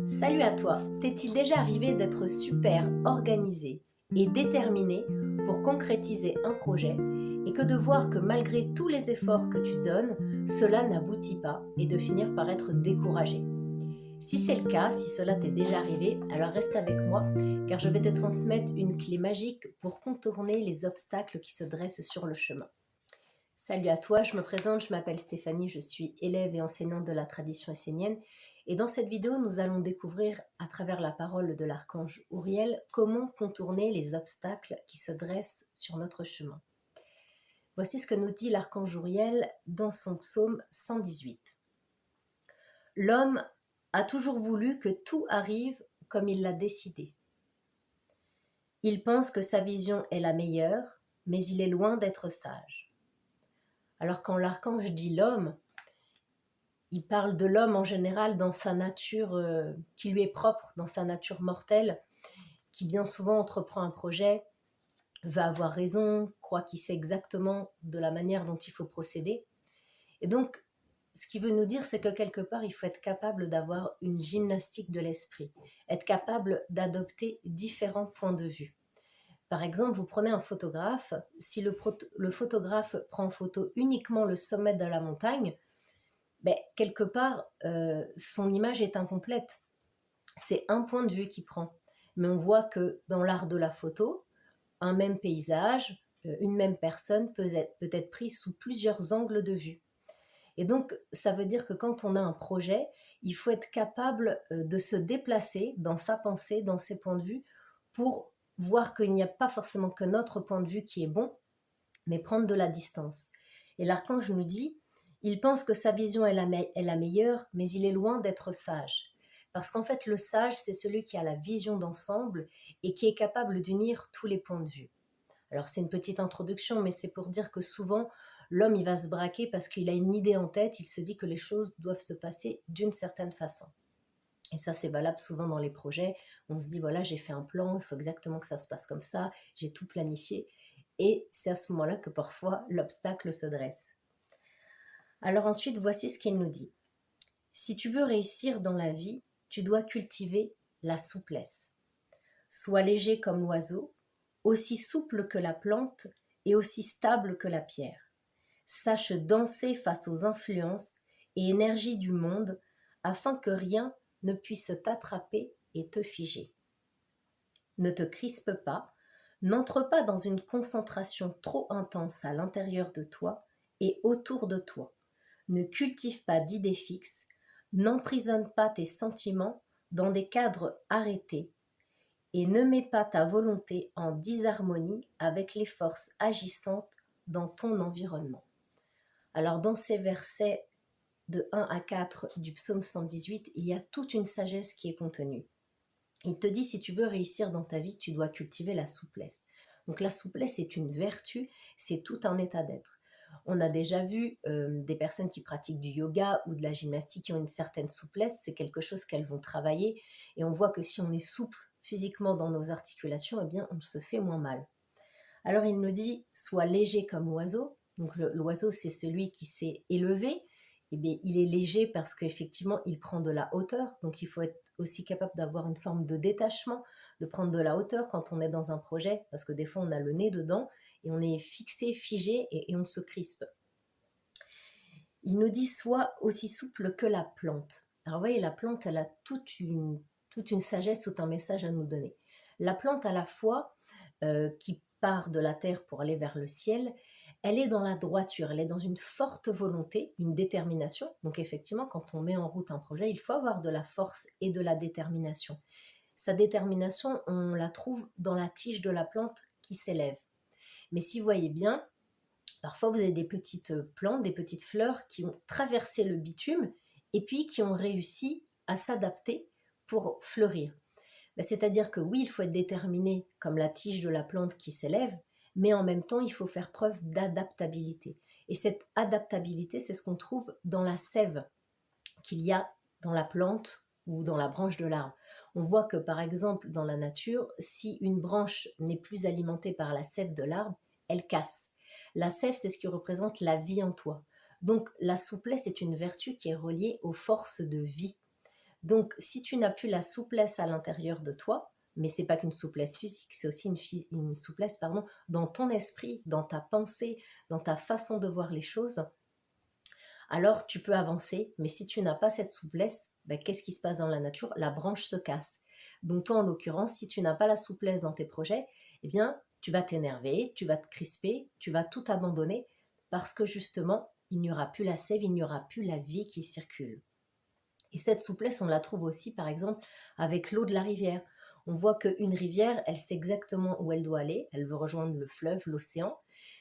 Salut à toi, t'est-il déjà arrivé d'être super organisé et déterminé pour concrétiser un projet et que de voir que malgré tous les efforts que tu donnes, cela n'aboutit pas et de finir par être découragé? Si c'est le cas, si cela t'est déjà arrivé, alors reste avec moi car je vais te transmettre une clé magique pour contourner les obstacles qui se dressent sur le chemin. Salut à toi, je me présente, je m'appelle Stéphanie, je suis élève et enseignante de la tradition essénienne. Et dans cette vidéo, nous allons découvrir, à travers la parole de l'archange Uriel, comment contourner les obstacles qui se dressent sur notre chemin. Voici ce que nous dit l'archange Uriel dans son psaume 118. L'homme a toujours voulu que tout arrive comme il l'a décidé. Il pense que sa vision est la meilleure, mais il est loin d'être sage. Alors quand l'archange dit l'homme, il parle de l'homme en général dans sa nature qui lui est propre, dans sa nature mortelle, qui bien souvent entreprend un projet, va avoir raison, croit qu'il sait exactement de la manière dont il faut procéder. Et donc, ce qu'il veut nous dire, c'est que quelque part, il faut être capable d'avoir une gymnastique de l'esprit, être capable d'adopter différents points de vue. Par exemple, vous prenez un photographe, si le photographe prend en photo uniquement le sommet de la montagne, ben, quelque part, son image est incomplète. C'est un point de vue qu'il prend. Mais on voit que dans l'art de la photo, un même paysage, une même personne peut être prise sous plusieurs angles de vue. Et donc, ça veut dire que quand on a un projet, il faut être capable de se déplacer dans sa pensée, dans ses points de vue, pour voir qu'il n'y a pas forcément que notre point de vue qui est bon, mais prendre de la distance. Et l'archange nous dit, il pense que sa vision est la meilleure, mais il est loin d'être sage. Parce qu'en fait, le sage, c'est celui qui a la vision d'ensemble et qui est capable d'unir tous les points de vue. Alors c'est une petite introduction, mais c'est pour dire que souvent, l'homme, il va se braquer parce qu'il a une idée en tête, il se dit que les choses doivent se passer d'une certaine façon. Et ça, c'est valable souvent dans les projets. On se dit, voilà, j'ai fait un plan, il faut exactement que ça se passe comme ça, j'ai tout planifié. Et c'est à ce moment-là que parfois l'obstacle se dresse. Alors ensuite, voici ce qu'il nous dit. Si tu veux réussir dans la vie, tu dois cultiver la souplesse. Sois léger comme l'oiseau, aussi souple que la plante et aussi stable que la pierre. Sache danser face aux influences et énergies du monde afin que rien ne puisse t'attraper et te figer. Ne te crispe pas, n'entre pas dans une concentration trop intense à l'intérieur de toi et autour de toi. Ne cultive pas d'idées fixes, n'emprisonne pas tes sentiments dans des cadres arrêtés et ne mets pas ta volonté en disharmonie avec les forces agissantes dans ton environnement. Alors dans ces versets de 1 à 4 du psaume 118, il y a toute une sagesse qui est contenue. Il te dit, si tu veux réussir dans ta vie, tu dois cultiver la souplesse. Donc la souplesse est une vertu, c'est tout un état d'être. On a déjà vu des personnes qui pratiquent du yoga ou de la gymnastique qui ont une certaine souplesse, c'est quelque chose qu'elles vont travailler et on voit que si on est souple physiquement dans nos articulations, eh bien on se fait moins mal. Alors il nous dit, sois léger comme l'oiseau. Donc l'oiseau, c'est celui qui s'est élevé. Eh bien, il est léger parce qu'effectivement, il prend de la hauteur. Donc il faut être aussi capable d'avoir une forme de détachement, de prendre de la hauteur quand on est dans un projet, parce que des fois, on a le nez dedans et on est fixé, figé et on se crispe. Il nous dit, sois aussi souple que la plante. Alors vous voyez, la plante, elle a toute une sagesse, tout un message à nous donner. La plante, à la fois, qui part de la terre pour aller vers le ciel, elle est dans la droiture, elle est dans une forte volonté, une détermination. Donc effectivement, quand on met en route un projet, il faut avoir de la force et de la détermination. Sa détermination, on la trouve dans la tige de la plante qui s'élève. Mais si vous voyez bien, parfois vous avez des petites plantes, des petites fleurs qui ont traversé le bitume et puis qui ont réussi à s'adapter pour fleurir. C'est-à-dire que oui, il faut être déterminé comme la tige de la plante qui s'élève, mais en même temps, il faut faire preuve d'adaptabilité. Et cette adaptabilité, c'est ce qu'on trouve dans la sève qu'il y a dans la plante ou dans la branche de l'arbre. On voit que par exemple, dans la nature, si une branche n'est plus alimentée par la sève de l'arbre, elle casse. La sève, c'est ce qui représente la vie en toi. Donc la souplesse est une vertu qui est reliée aux forces de vie. Donc, si tu n'as plus la souplesse à l'intérieur de toi, mais c'est pas qu'une souplesse physique, c'est aussi une souplesse, pardon, dans ton esprit, dans ta pensée, dans ta façon de voir les choses, alors tu peux avancer. Mais si tu n'as pas cette souplesse, ben, qu'est-ce qui se passe dans la nature? La branche se casse. Donc toi, en l'occurrence, si tu n'as pas la souplesse dans tes projets, eh bien, tu vas t'énerver, tu vas te crisper, tu vas tout abandonner parce que justement, il n'y aura plus la sève, il n'y aura plus la vie qui circule. Et cette souplesse, on la trouve aussi, par exemple, avec l'eau de la rivière. On voit qu'une rivière, elle sait exactement où elle doit aller. Elle veut rejoindre le fleuve, l'océan,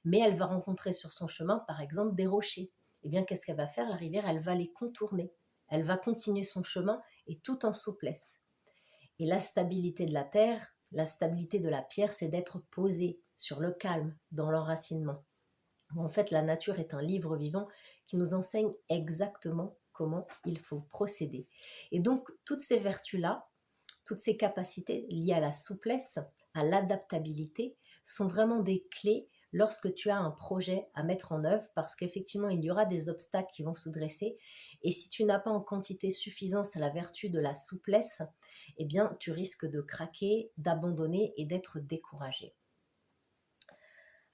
mais elle va rencontrer sur son chemin, par exemple, des rochers. Eh bien, qu'est-ce qu'elle va faire? La rivière, elle va les contourner. Elle va continuer son chemin et tout en souplesse. Et la stabilité de la terre, la stabilité de la pierre, c'est d'être posée sur le calme, dans l'enracinement. En fait, la nature est un livre vivant qui nous enseigne exactement comment il faut procéder. Et donc, toutes ces vertus-là, toutes ces capacités liées à la souplesse, à l'adaptabilité, sont vraiment des clés lorsque tu as un projet à mettre en œuvre, parce qu'effectivement, il y aura des obstacles qui vont se dresser. Et si tu n'as pas en quantité suffisante la vertu de la souplesse, eh bien, tu risques de craquer, d'abandonner et d'être découragé.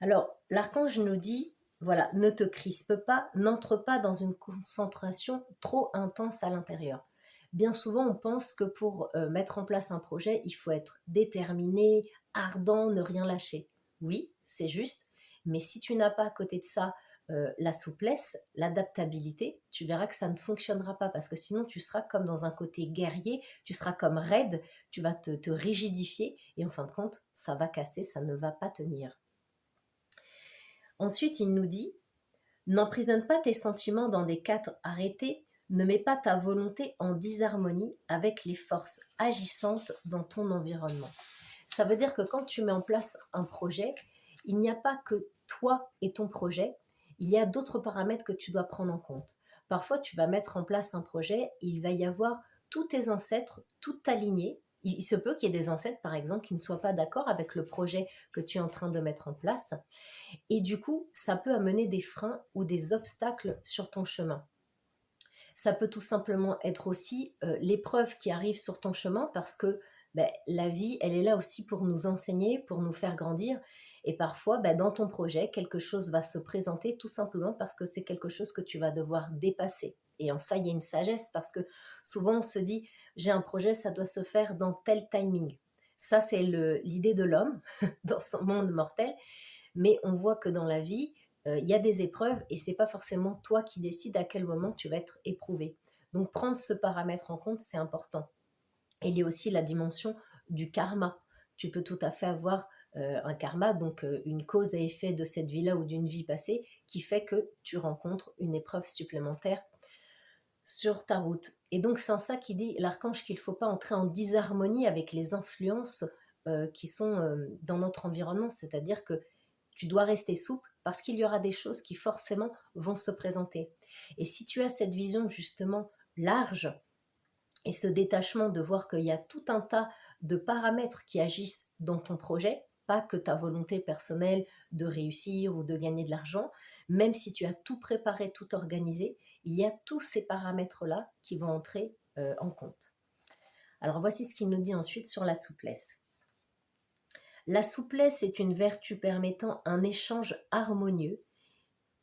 Alors, l'archange nous dit, voilà, ne te crispe pas, n'entre pas dans une concentration trop intense à l'intérieur. Bien souvent, on pense que pour mettre en place un projet, il faut être déterminé, ardent, ne rien lâcher. Oui, c'est juste, mais si tu n'as pas à côté de ça la souplesse, l'adaptabilité, tu verras que ça ne fonctionnera pas parce que sinon tu seras comme dans un côté guerrier, tu seras comme raide, tu vas te rigidifier et en fin de compte, ça va casser, ça ne va pas tenir. Ensuite, il nous dit, n'emprisonne pas tes sentiments dans des cadres arrêtés, ne mets pas ta volonté en disharmonie avec les forces agissantes dans ton environnement. Ça veut dire que quand tu mets en place un projet, il n'y a pas que toi et ton projet, il y a d'autres paramètres que tu dois prendre en compte. Parfois, tu vas mettre en place un projet, il va y avoir tous tes ancêtres, toute ta lignée. Il se peut qu'il y ait des ancêtres, par exemple, qui ne soient pas d'accord avec le projet que tu es en train de mettre en place. Et du coup, ça peut amener des freins ou des obstacles sur ton chemin. Ça peut tout simplement être aussi l'épreuve qui arrive sur ton chemin parce que la vie, elle est là aussi pour nous enseigner, pour nous faire grandir. Et parfois, dans ton projet, quelque chose va se présenter tout simplement parce que c'est quelque chose que tu vas devoir dépasser. Et en ça, il y a une sagesse parce que souvent, on se dit, j'ai un projet, ça doit se faire dans tel timing. Ça, c'est l'idée de l'homme dans son monde mortel. Mais on voit que dans la vie, il y a des épreuves et c'est pas forcément toi qui décides à quel moment tu vas être éprouvé. Donc prendre ce paramètre en compte, c'est important. Et il y a aussi la dimension du karma. Tu peux tout à fait avoir un karma, donc une cause et effet de cette vie-là ou d'une vie passée, qui fait que tu rencontres une épreuve supplémentaire sur ta route. Et donc c'est en ça qu'il dit l'archange qu'il ne faut pas entrer en disharmonie avec les influences qui sont dans notre environnement, c'est-à-dire que tu dois rester souple parce qu'il y aura des choses qui forcément vont se présenter. Et si tu as cette vision justement large et ce détachement de voir qu'il y a tout un tas de paramètres qui agissent dans ton projet, pas que ta volonté personnelle de réussir ou de gagner de l'argent, même si tu as tout préparé, tout organisé, il y a tous ces paramètres-là qui vont entrer en compte. Alors voici ce qu'il nous dit ensuite sur la souplesse. La souplesse est une vertu permettant un échange harmonieux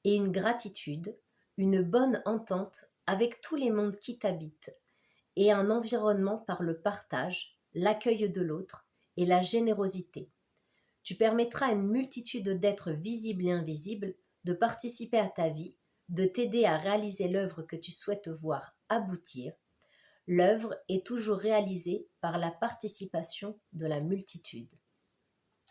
et une gratitude, une bonne entente avec tous les mondes qui t'habitent et un environnement par le partage, l'accueil de l'autre et la générosité. Tu permettras à une multitude d'êtres visibles et invisibles de participer à ta vie, de t'aider à réaliser l'œuvre que tu souhaites voir aboutir. L'œuvre est toujours réalisée par la participation de la multitude.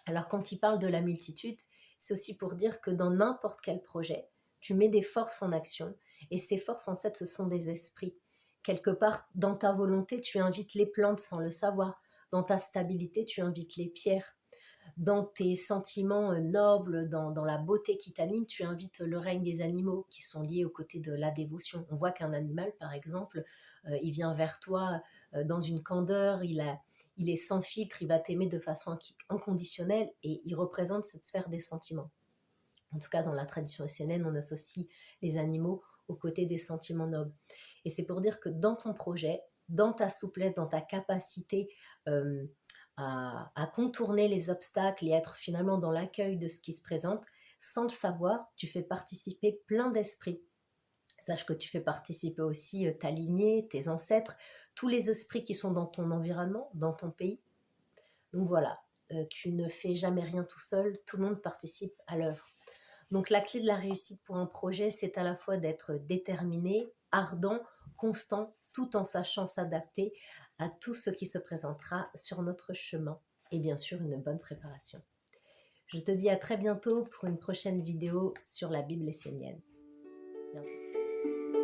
Alors quand il parle de la multitude, c'est aussi pour dire que dans n'importe quel projet, tu mets des forces en action et ces forces en fait ce sont des esprits. Quelque part dans ta volonté, tu invites les plantes sans le savoir. Dans ta stabilité, tu invites les pierres. Dans tes sentiments nobles, dans la beauté qui t'anime, tu invites le règne des animaux qui sont liés aux côtés de la dévotion. On voit qu'un animal, par exemple, il vient vers toi dans une candeur, il est sans filtre, il va t'aimer de façon inconditionnelle et il représente cette sphère des sentiments. En tout cas, dans la tradition essénienne, on associe les animaux aux côtés des sentiments nobles. Et c'est pour dire que dans ton projet, dans ta souplesse, dans ta capacité à contourner les obstacles et être finalement dans l'accueil de ce qui se présente. Sans le savoir, tu fais participer plein d'esprits. Sache que tu fais participer aussi ta lignée, tes ancêtres, tous les esprits qui sont dans ton environnement, dans ton pays. Donc voilà, tu ne fais jamais rien tout seul, tout le monde participe à l'œuvre. Donc la clé de la réussite pour un projet, c'est à la fois d'être déterminé, ardent, constant, tout en sachant s'adapter à tout ce qui se présentera sur notre chemin. Et bien sûr, une bonne préparation. Je te dis à très bientôt pour une prochaine vidéo sur la Bible essénienne. Bientôt.